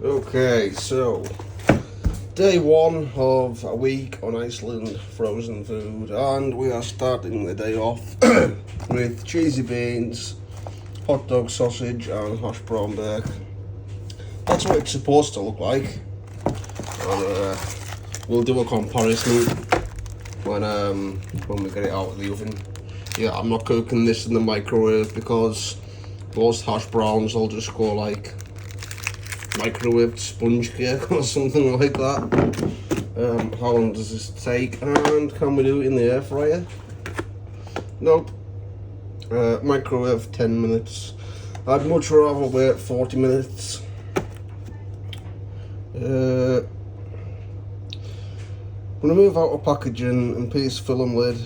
Okay, so day one of a week on Iceland, frozen food, and we are starting the day off with cheesy beans, hot dog sausage, and hash brown bake. That's what it's supposed to look like. And we'll do a comparison when we get it out of the oven. Yeah, I'm not cooking this in the microwave because most hash browns will just go like microwaved sponge cake or something like that. How long does this take? And can we do it in the air fryer? Nope. Microwave 10 minutes. I'd much rather wait 40 minutes. Remove out of packaging and piece film lid.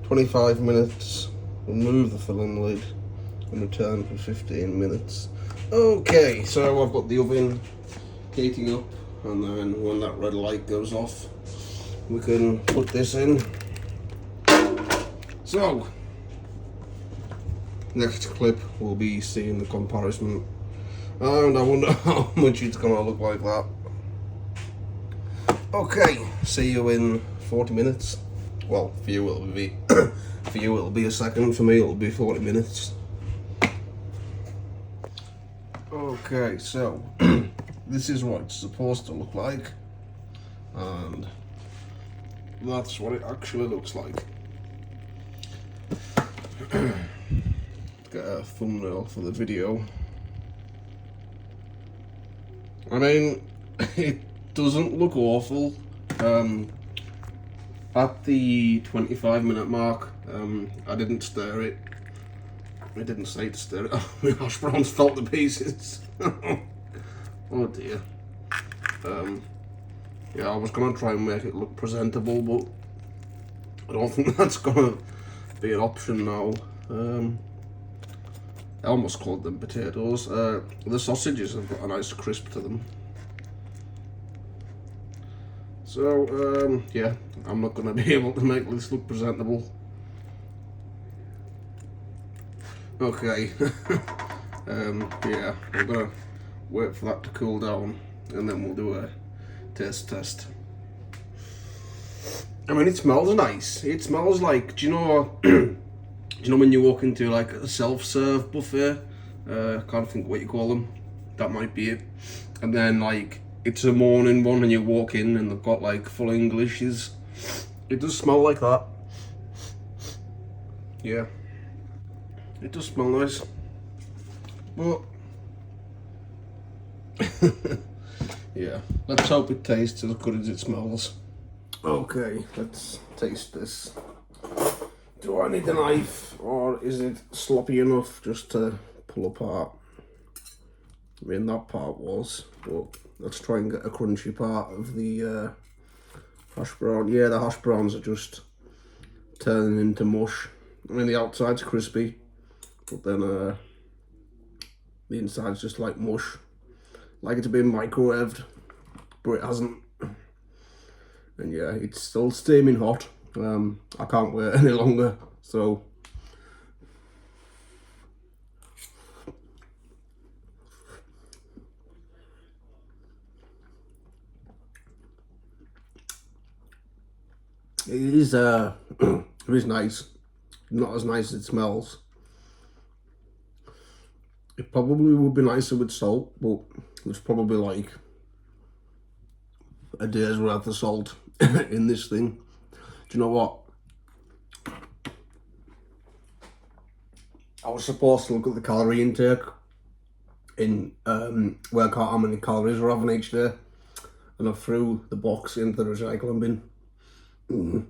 25 minutes. Remove the film lid and return for 15 minutes. Okay, so I've got the oven heating up, and then when that red light goes off, we can put this in. So, next clip we'll be seeing the comparison, and I wonder how much it's gonna look like that. Okay, see you in 40 minutes. Well, for you it'll be a second. For me it'll be 40 minutes. Okay, so this is what it's supposed to look like, and that's what it actually looks like. Get a thumbnail for the video. I mean, it doesn't look awful. At the 25-minute mark, I didn't stir it. I didn't say to stir it. My hash browns fell to pieces. Oh dear. Yeah, I was gonna try and make it look presentable, but I don't think that's gonna be an option now. I almost called them potatoes. The sausages have got a nice crisp to them. So, yeah, I'm not gonna be able to make this look presentable. Okay, yeah, we're gonna wait for that to cool down and then we'll do a taste test. I mean, it smells nice. It smells like, do you know when you walk into like a self-serve buffet? I can't think what you call them. That might be it. And then like it's a morning one and you walk in and they've got like full Englishes. It does smell like that. Yeah. It does smell nice, but yeah, let's hope it tastes as good as it smells. Okay, let's taste this. Do I need a knife, or is it sloppy enough just to pull apart? I mean, that part was, but let's try and get a crunchy part of the hash brown. Yeah, the hash browns are just turning into mush. I mean, the outside's crispy, but then the inside's just like mush, like it's been microwaved, but it hasn't. And yeah, it's still steaming hot. I can't wait any longer, so it is it is nice. Not as nice as it smells. It probably would be nicer with salt, but there's probably like a day's worth of salt in this thing. Do you know what? I was supposed to look at the calorie intake in work out how many calories we're having each day, and I threw the box into the recycling bin.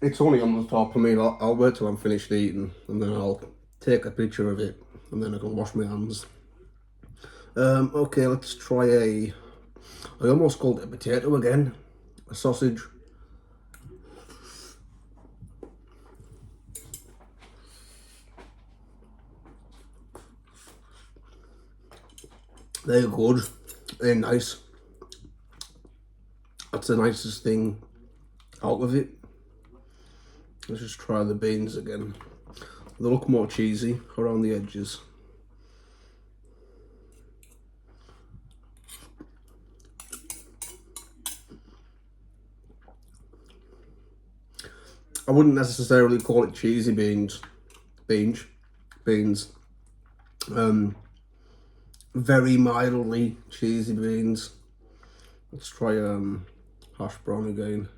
It's only on the top. I mean, I'll wait till I'm finished eating and then I'll take a picture of it and then I can wash my hands. Okay, let's try I almost called it a potato again, a sausage. They're good, they're nice. That's the nicest thing out of it. Let's just try the beans again. They look more cheesy around the edges. I wouldn't necessarily call it cheesy beans. Beans. Very mildly cheesy beans. Let's try hash brown again.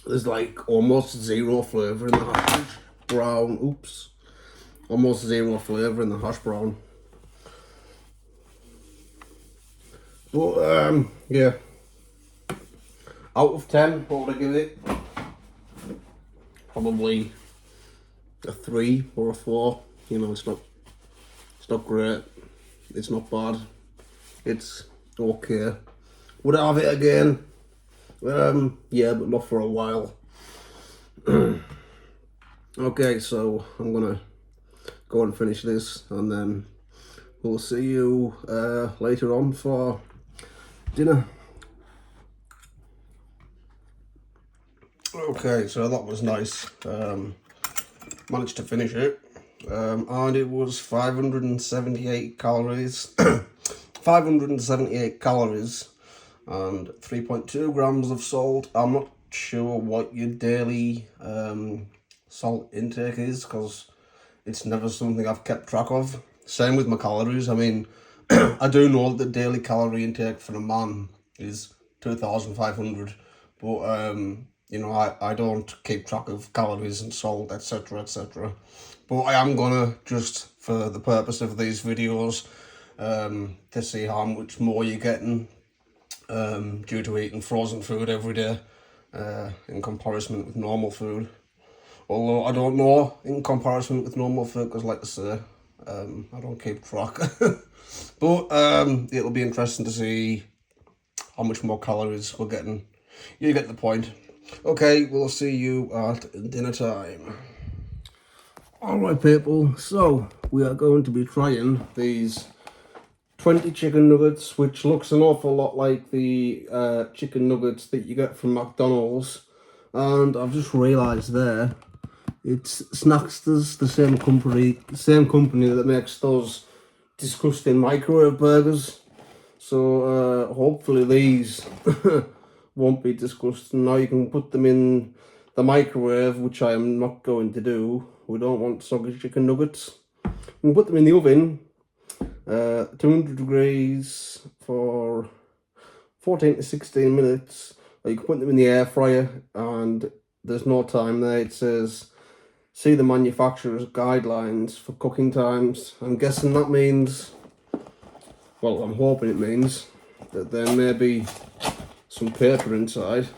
There's like almost zero flavour in the hash brown. Oops. Almost zero flavour in the hash brown. But yeah. Out of 10, what would I give it? Probably a 3 or a 4. You know, it's not great. It's not bad. It's okay. Would I have it again? Yeah, but not for a while. Okay, so I'm gonna go and finish this, and then we'll see you later on for dinner. Okay, so that was nice. Managed to finish it, and it was 578 calories. 578 calories and 3.2 grams of salt. I'm not sure what your daily salt intake is, because it's never something I've kept track of. Same with my calories. I mean, I do know that the daily calorie intake for a man is 2,500, but you know, I don't keep track of calories and salt, etc, etc. But I am gonna, just for the purpose of these videos, to see how much more you're getting due to eating frozen food every day in comparison with normal food. Although I don't know in comparison with normal food, because like I say, I don't keep track. But it'll be interesting to see how much more calories we're getting. You get the point. Okay, we'll see you at dinner time. Alright people, so we are going to be trying these 20 chicken nuggets, which looks an awful lot like the chicken nuggets that you get from McDonald's. And I've just realised there, it's Snacksters, the same company that makes those disgusting microwave burgers. So hopefully these won't be disgusting. Now you can put them in the microwave, which I am not going to do. We don't want soggy chicken nuggets. You can put them in the oven, 200 degrees for 14 to 16 minutes. Or you can put them in the air fryer, and there's no time there. It says, see the manufacturer's guidelines for cooking times. I'm guessing that means, well, I'm hoping it means that there may be some paper inside.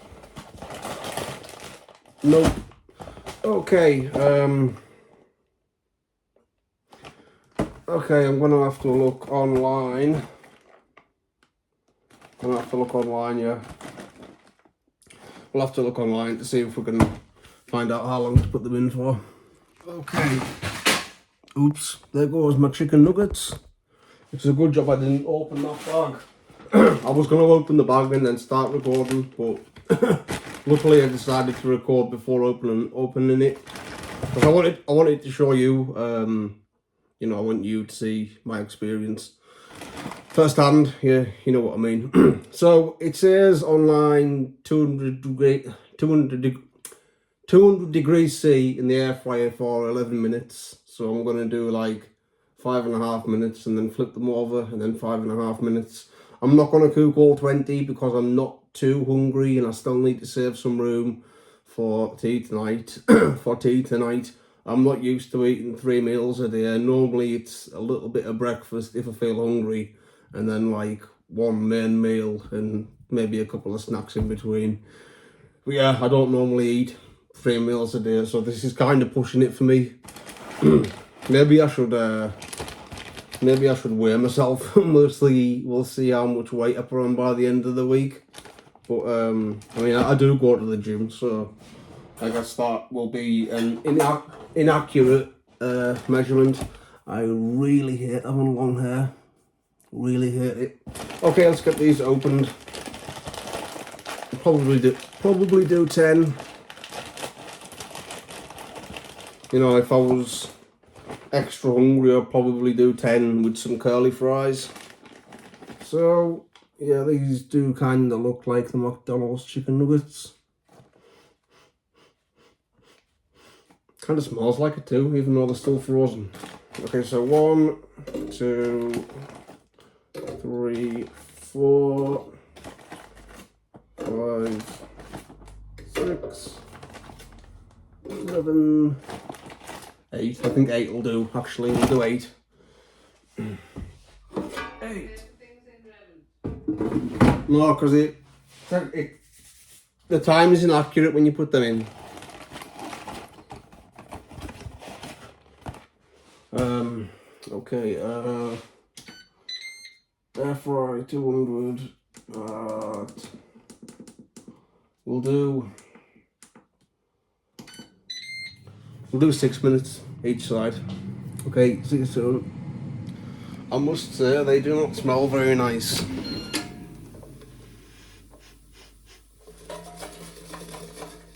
Nope. Okay, okay, I'm gonna have to look online. Yeah. We'll have to look online to see if we can find out how long to put them in for. Okay. Oops, there goes my chicken nuggets. It's a good job I didn't open that bag. I was going to open the bag and then start recording, but luckily I decided to record before opening it. Because I wanted to show you, you know, I want you to see my experience firsthand. Yeah, you know what I mean. So it says online 200 degrees C in the air fryer for 11 minutes. So I'm going to do like 5.5 minutes and then flip them over, and then 5.5 minutes. I'm not going to cook all 20 because I'm not too hungry and I still need to save some room for tea tonight. I'm not used to eating 3 meals a day. Normally it's a little bit of breakfast if I feel hungry, and then like one main meal and maybe a couple of snacks in between. But yeah, I don't normally eat 3 meals a day, so this is kind of pushing it for me. Maybe I should weigh myself. We'll see how much weight I put on by the end of the week. But I mean, I do go to the gym, so I guess that will be an inaccurate measurement. I really hate having long hair. Really hate it. Okay, let's get these opened. Probably do 10. You know, if I was extra hungry, I'd probably do 10 with some curly fries. So yeah, these do kind of look like the McDonald's chicken nuggets. Kind of smells like it too, even though they're still frozen. Okay, so 1, 2, 3, 4, 5, 6, 7, 8. I think 8 will do. Actually, we'll do 8. 8. No, because the time is inaccurate when you put them in. Okay, air fry 200. We'll do 6 minutes each side. Okay, see you soon. I must say they do not smell very nice.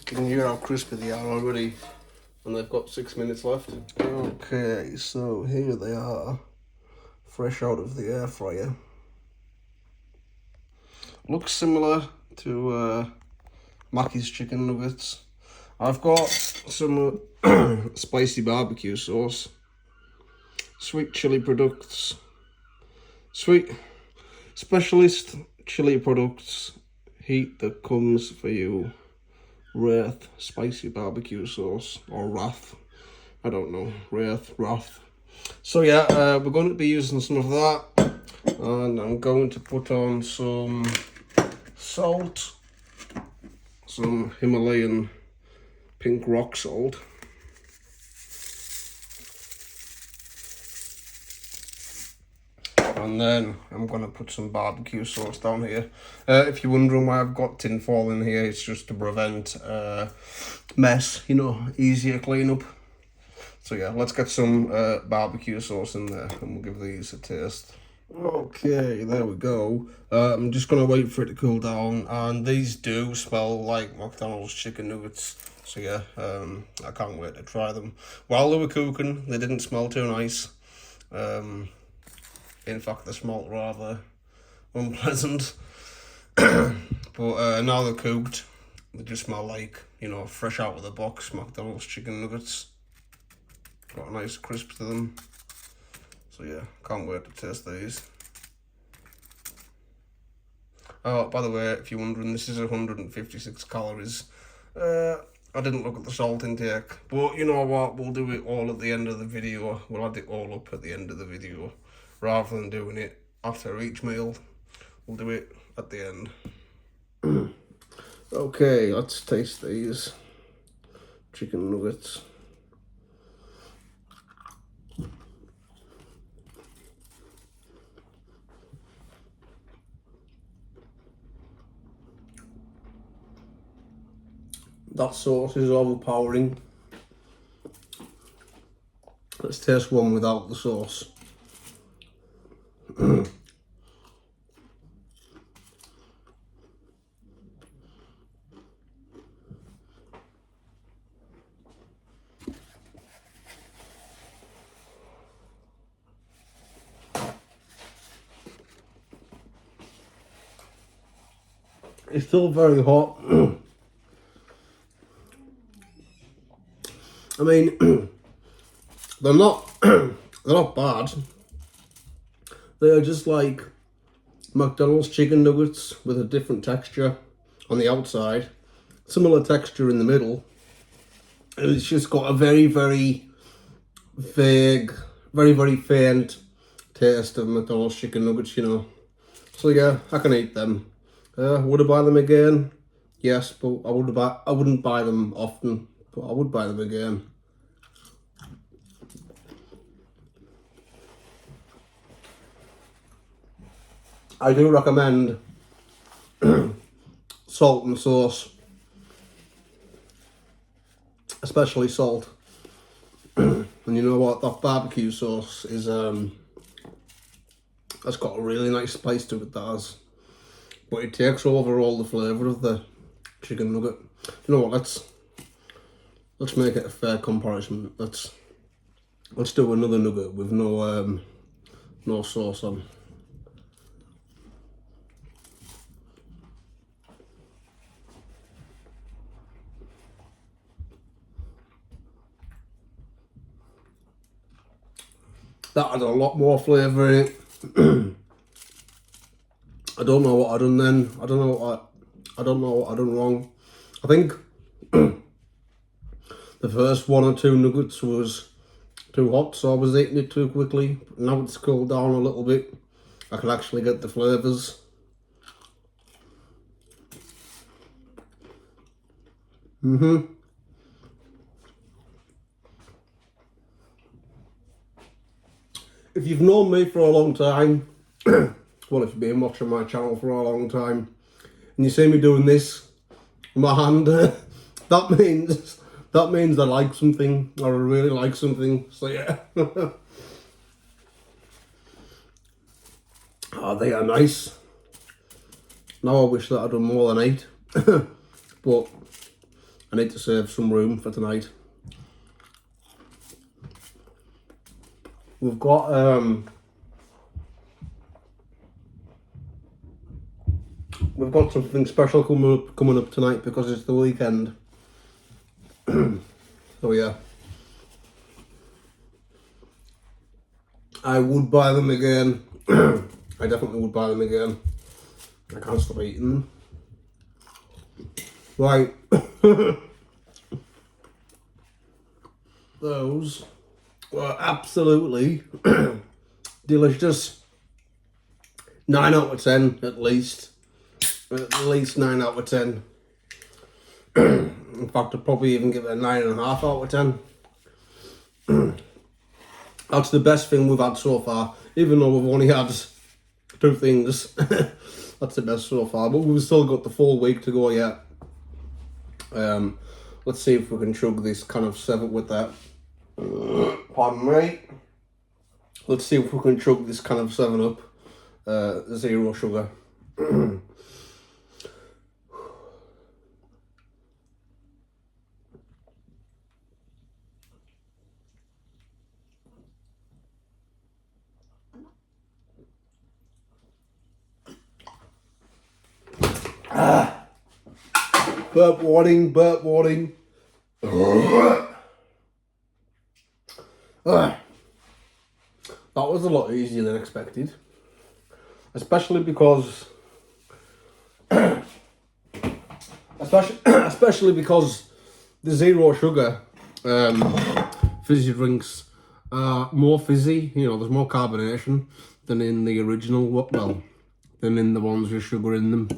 You can hear how crispy they are already, and they've got 6 minutes left. Okay, so here they are, fresh out of the air fryer. Looks similar to Mackey's chicken nuggets. I've got some spicy barbecue sauce, sweet chili products, sweet specialist chili products, heat that comes for you, Wrath spicy barbecue sauce, or Wrath, I don't know, Wrath. So yeah, we're going to be using some of that, and I'm going to put on some salt, some Himalayan pink rock salt, and then I'm going to put some barbecue sauce down here. If you're wondering why I've got tin foil in here, it's just to prevent mess, you know, easier cleanup. So yeah, let's get some barbecue sauce in there and we'll give these a taste. Okay, there we go. I'm just going to wait for it to cool down, and these do smell like McDonald's chicken nuggets. So yeah, I can't wait to try them. While they were cooking, they didn't smell too nice. In fact, they smelled rather unpleasant. But now they're cooked, they just smell like, you know, fresh out of the box McDonald's chicken nuggets. Got a nice crisp to them. So yeah, can't wait to taste these. Oh, by the way, if you're wondering, this is 156 calories. I didn't look at the salt intake, but you know what, we'll do it all at the end of the video. We'll add it all up at the end of the video, rather than doing it after each meal. We'll do it at the end. Okay, let's taste these chicken nuggets. That sauce is overpowering. Let's taste one without the sauce. It's still very hot. I mean, they're not bad. They are just like McDonald's chicken nuggets with a different texture on the outside, similar texture in the middle. It's just got a very, very vague, very, very faint taste of McDonald's chicken nuggets, you know. So yeah, I can eat them. Would I buy them again? Yes, but I wouldn't buy them often, but I would buy them again. I do recommend salt and sauce, especially salt. And you know what, that barbecue sauce is that's got a really nice spice to it, that has. but it takes over all the flavour of the chicken nugget. You know what? Let's make it a fair comparison. Let's do another nugget with no sauce on. That had a lot more flavour in it. I don't know what I done then. I don't know what I done wrong. I think the first one or two nuggets was too hot, so I was eating it too quickly. Now it's cooled down a little bit. I can actually get the flavours. If you've known me for a long time, well, if you've been watching my channel for a long time, and you see me doing this with my hand, that means I like something, or I really like something. So yeah. Oh, they are nice. Now I wish that I'd done more than 8, but I need to save some room for tonight. We've got something special coming up tonight because it's the weekend. So yeah, I would buy them again. I definitely would buy them again. I can't stop eating them. Right. Those were absolutely delicious. 9 out of 10 at least. At least 9 out of 10. In fact, I'd probably even give it a 9.5 out of 10. That's the best thing we've had so far, even though we've only had 2 things. That's the best so far, but we've still got the full week to go yet. Let's see if we can chug this kind of 7 with that. Pardon me. Let's see if we can chug this kind of 7-Up, 0 sugar. Burp warning, burp warning. That was a lot easier than expected. Especially because especially because the 0 sugar fizzy drinks are more fizzy, you know, there's more carbonation than in the original, well, than in the ones with sugar in them.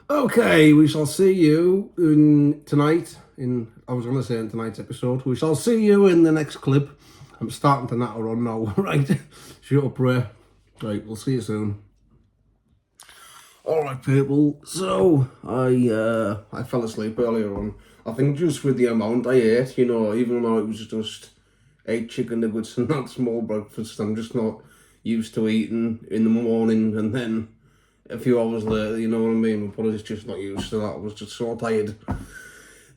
Okay, we shall see you in tonight's episode. We shall see you in the next clip. I'm starting to natter on now, right? Shut up, Ray. Right, we'll see you soon. Alright, people, so I fell asleep earlier on. I think just with the amount I ate, you know, even though it was just 8 chicken nuggets and that small breakfast, I'm just not used to eating in the morning and then a few hours later, you know what I mean? My body's just not used to that. I was just so tired.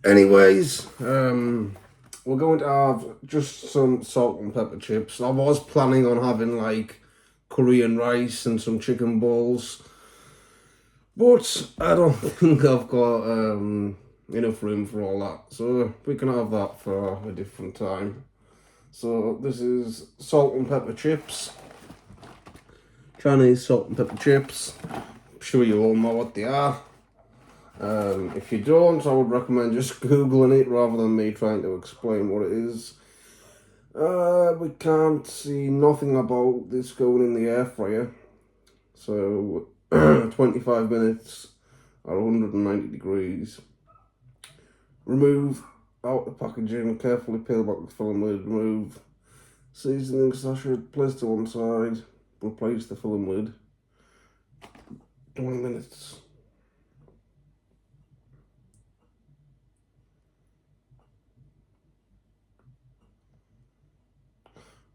Anyways, we're going to have just some salt and pepper chips. I was planning on having like curry and rice and some chicken balls, but I don't think I've got enough room for all that. So we can have that for a different time. So this is salt and pepper chips. Chinese salt and pepper chips. I'm sure you all know what they are. If you don't, I would recommend just Googling it rather than me trying to explain what it is. We can't see nothing about this going in the air fryer. So 25 minutes at 190 degrees. Remove out the packaging, carefully peel back the film lid, remove seasoning sachet, place to one side. Replace the film lid. 20 minutes.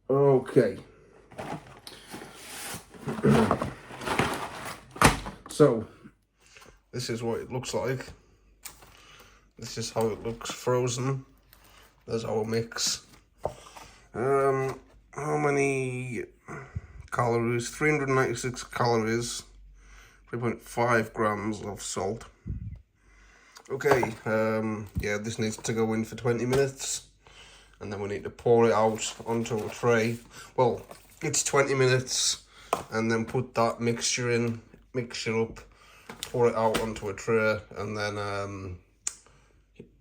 Okay. so this is what it looks like. This is how it looks frozen. There's our mix. How many calories? 396 calories, 3.5 grams of salt. Okay, yeah, this needs to go in for 20 minutes, and then we need to pour it out onto a tray. Well, it's 20 minutes, and then put that mixture in, mix it up, pour it out onto a tray, and then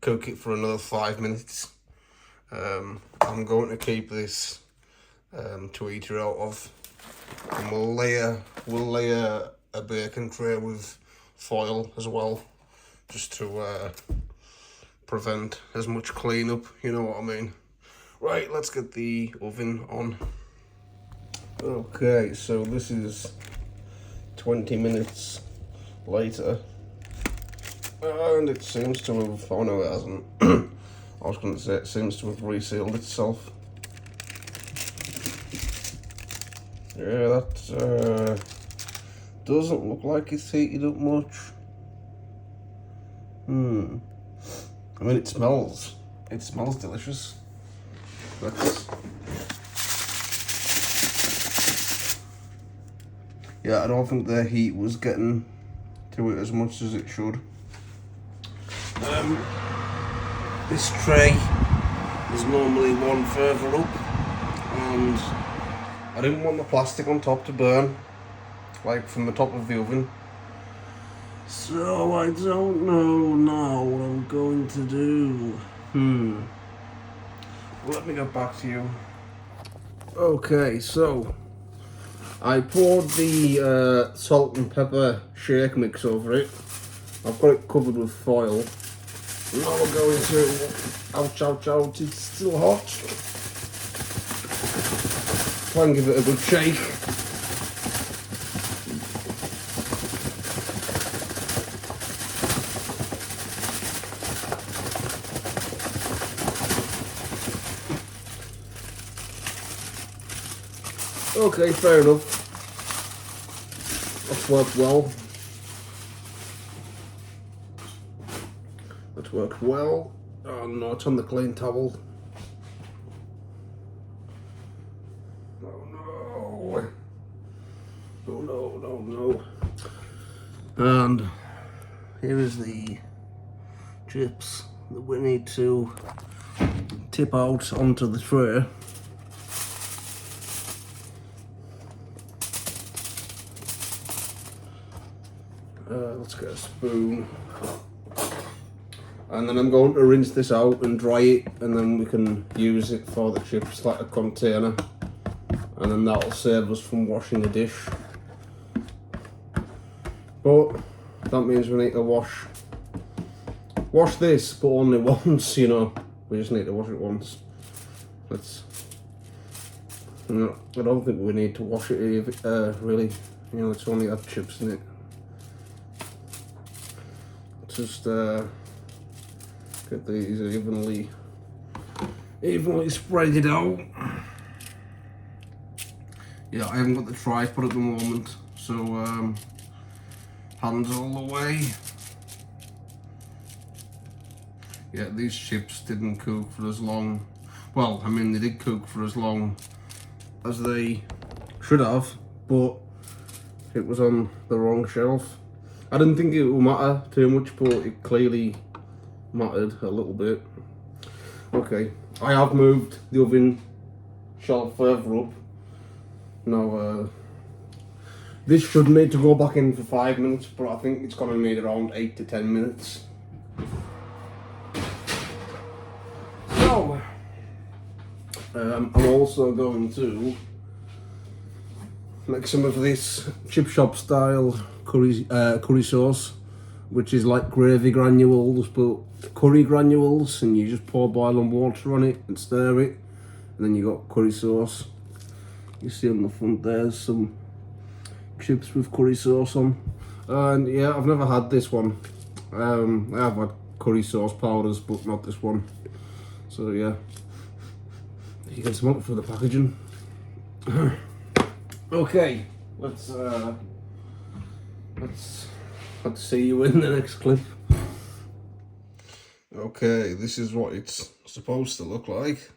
cook it for another 5 minutes. I'm going to keep this to eat it out of, and we'll layer a baking tray with foil as well, just to prevent as much cleanup, you know what I mean. Right, let's get the oven on. Okay, so this is 20 minutes later, and it seems to have, oh no it hasn't, I was going to say it seems to have resealed itself. Yeah, that doesn't look like it's heated up much. I mean, it smells delicious. Yeah, I don't think the heat was getting to it as much as it should. This tray is normally one further up, and I didn't want the plastic on top to burn, like from the top of the oven. So I don't know now what I'm going to do. Let me get back to you. Okay, so I poured the salt and pepper shake mix over it. I've got it covered with foil. Now we're going to, ouch, ouch, ouch, it's still hot. Try and give it a good shake. Okay, fair enough. That's worked well. That's worked well. Oh no, it's on the clean towel. Oh no. Oh no, no, no. And here is the chips that we need to tip out onto the tray. Let's get a spoon, and then I'm going to rinse this out and dry it, and then we can use it for the chips like a container, and then that'll save us from washing the dish. But that means we need to wash this, but only once, you know. We just need to wash it once. I don't think we need to wash it really, you know, it's only got chips in it. Just get these evenly spread it out. Yeah, I haven't got the tripod at the moment, so hands all the way. Yeah, these chips didn't cook for as long. Well, I mean, they did cook for as long as they should have, but it was on the wrong shelf. I didn't think it would matter too much, but it clearly mattered a little bit. Okay, I have moved the oven shelf further up. Now, this should need to go back in for 5 minutes, but I think it's going to need around 8 to 10 minutes. So, I'm also going to make some of this chip shop style curry sauce, which is like gravy granules but curry granules, and you just pour boiling water on it and stir it, and then you got curry sauce. You see on the front there's some chips with curry sauce on, and yeah, I've never had this one. I have had curry sauce powders, but not this one. So yeah, you can smell it through the packaging. Okay, let's let's see you in the next clip. Okay, this is what it's supposed to look like.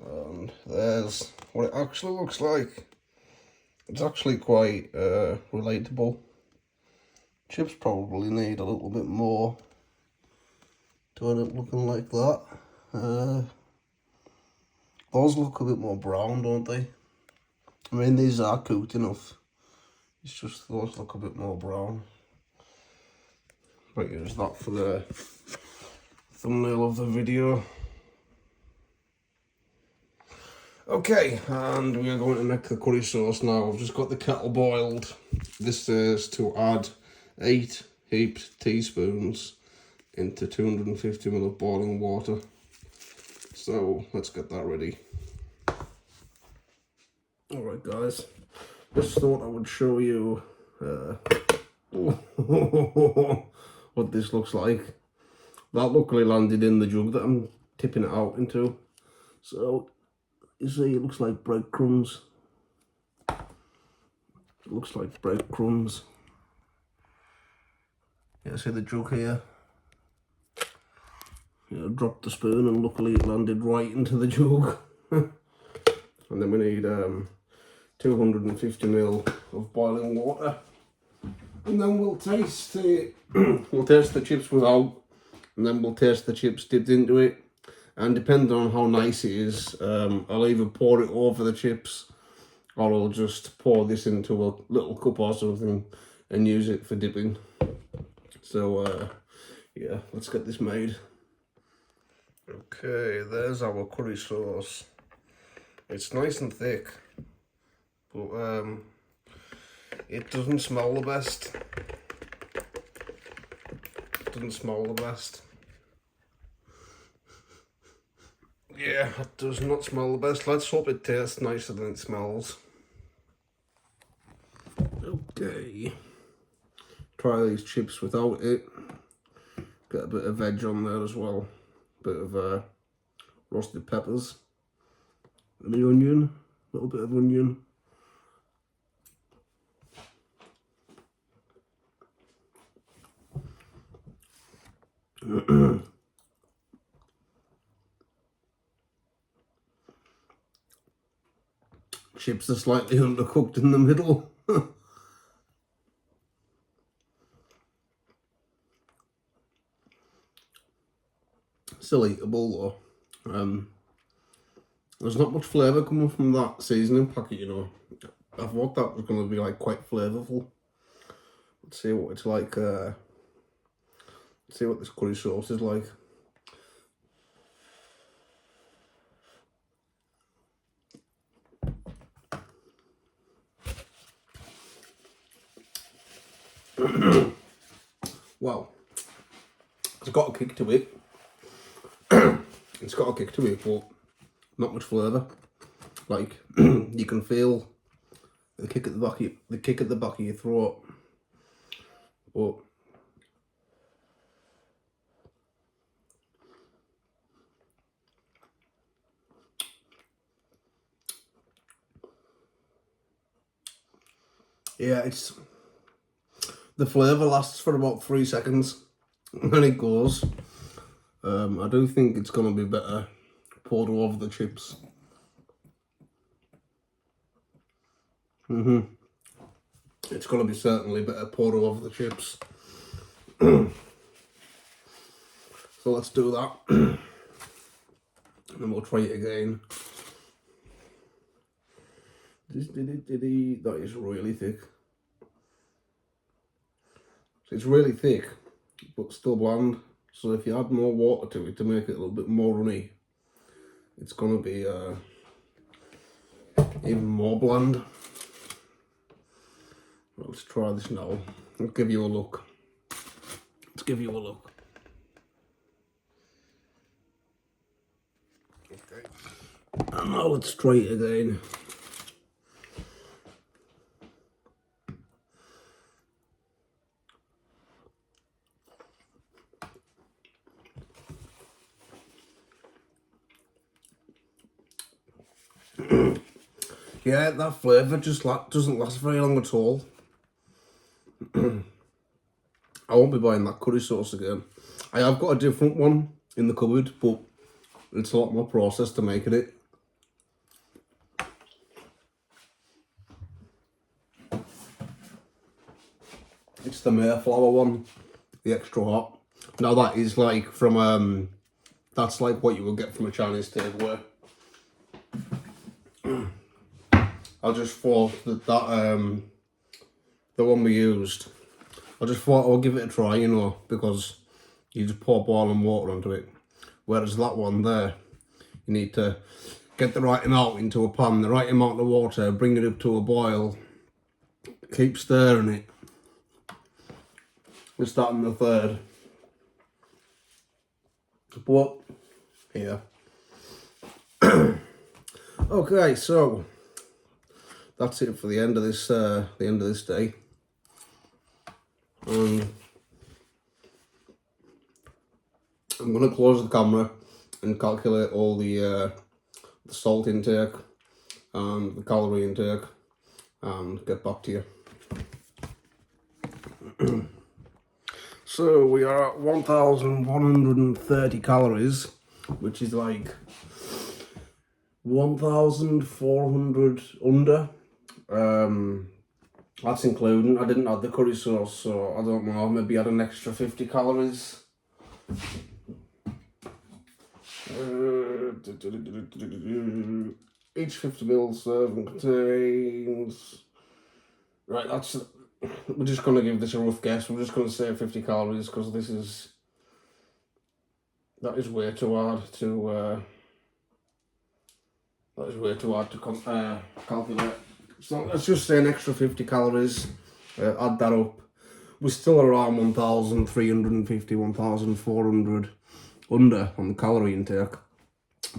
And there's what it actually looks like. It's actually quite relatable. Chips probably need a little bit more to end up looking like that. Those look a bit more brown, don't they? I mean, these are cooked enough. It's just those look a bit more brown. Might use that for the thumbnail of the video. Okay, and we are going to make the curry sauce now. I've just got the kettle boiled. This says to add 8 heaped teaspoons into 250 ml of boiling water. So let's get that ready. Alright guys, just thought I would show you what this looks like. That luckily landed in the jug that I'm tipping it out into. So you see, it looks like breadcrumbs. It looks like breadcrumbs. Yeah, see the jug here? Yeah, I dropped the spoon and luckily it landed right into the jug. And then we need 250 ml of boiling water. And then we'll taste it. We'll taste the chips without, and then we'll taste the chips dipped into it. And depending on how nice it is, I'll either pour it over the chips or I'll just pour this into a little cup or something and use it for dipping. So yeah, let's get this made. Okay, there's our curry sauce. It's nice and thick, but it doesn't smell the best. It doesn't smell the best. Yeah, it does not smell the best. Let's hope it tastes nicer than it smells. Okay. Try these chips without it. Get a bit of veg on there as well. Bit of roasted peppers. And the onion. A little bit of onion. Chips are slightly undercooked in the middle. Still eatable though. There's not much flavour coming from that seasoning packet, you know. I thought that was going to be like quite flavourful. Let's see what it's like. Let's see what this curry sauce is like. Well, it's got a kick to it. It's got a kick to it, but not much flavour. Like you can feel the kick at the back of your throat, but yeah, it's the flavour lasts for about 3 seconds and then it goes. I do think it's going to be better poured over the chips. It's going to be certainly better poured over the chips. So let's do that. And then we'll try it again. That is really thick. So it's really thick, but still bland. So if you add more water to it to make it a little bit more runny, it's going to be even more bland. Well, let's try this now. I'll give you a look. Let's give you a look. Okay. And now let's try it again. Yeah, that flavour just doesn't last very long at all. I won't be buying that curry sauce again. I have got a different one in the cupboard, but it's a lot more process to make it. It's the Mayflower one, the extra hot. Now that is like from that's like what you would get from a Chinese takeaway. I just thought that the one we used, I just thought I'll give it a try, you know, because you just pour boiling water onto it. Whereas that one there, you need to get the right amount into a pan, the right amount of water, bring it up to a boil, keep stirring it. We're starting the third. But yeah. Okay, so that's it for the end of this day. I'm gonna close the camera and calculate all the salt intake and the calorie intake and get back to you. So we are at 1,130 calories, which is like 1,400 under. That's including, I didn't add the curry sauce, so I don't know, maybe add an extra 50 calories. Each 50ml serving contains, right, that's, we're just going to give this a rough guess. We're just going to say 50 calories because that is way too hard to calculate. So let's just say an extra 50 calories, add that up. We're still around 1,350, 1,400 under on the calorie intake.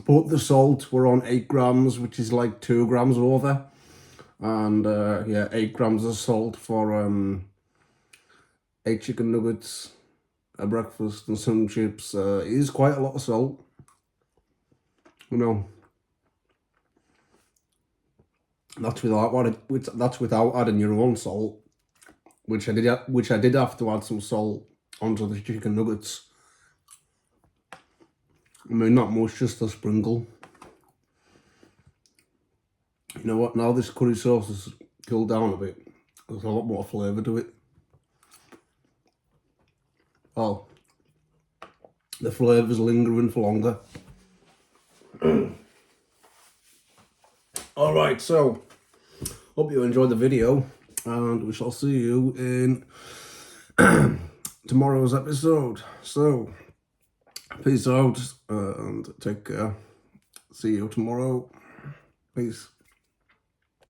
But the salt, we're on 8 grams, which is like 2 grams over. And yeah, 8 grams of salt for 8 chicken nuggets, a breakfast and some chips. It is quite a lot of salt. You know, that's without adding your own salt, which I did have to add some salt onto the chicken nuggets. I mean, not much, just a sprinkle. You know what, now this curry sauce has cooled down a bit, there's a lot more flavour to it. Oh, the flavour's lingering for longer. Alright, so, hope you enjoyed the video, and we shall see you in tomorrow's episode. So, peace out, and take care. See you tomorrow. Peace.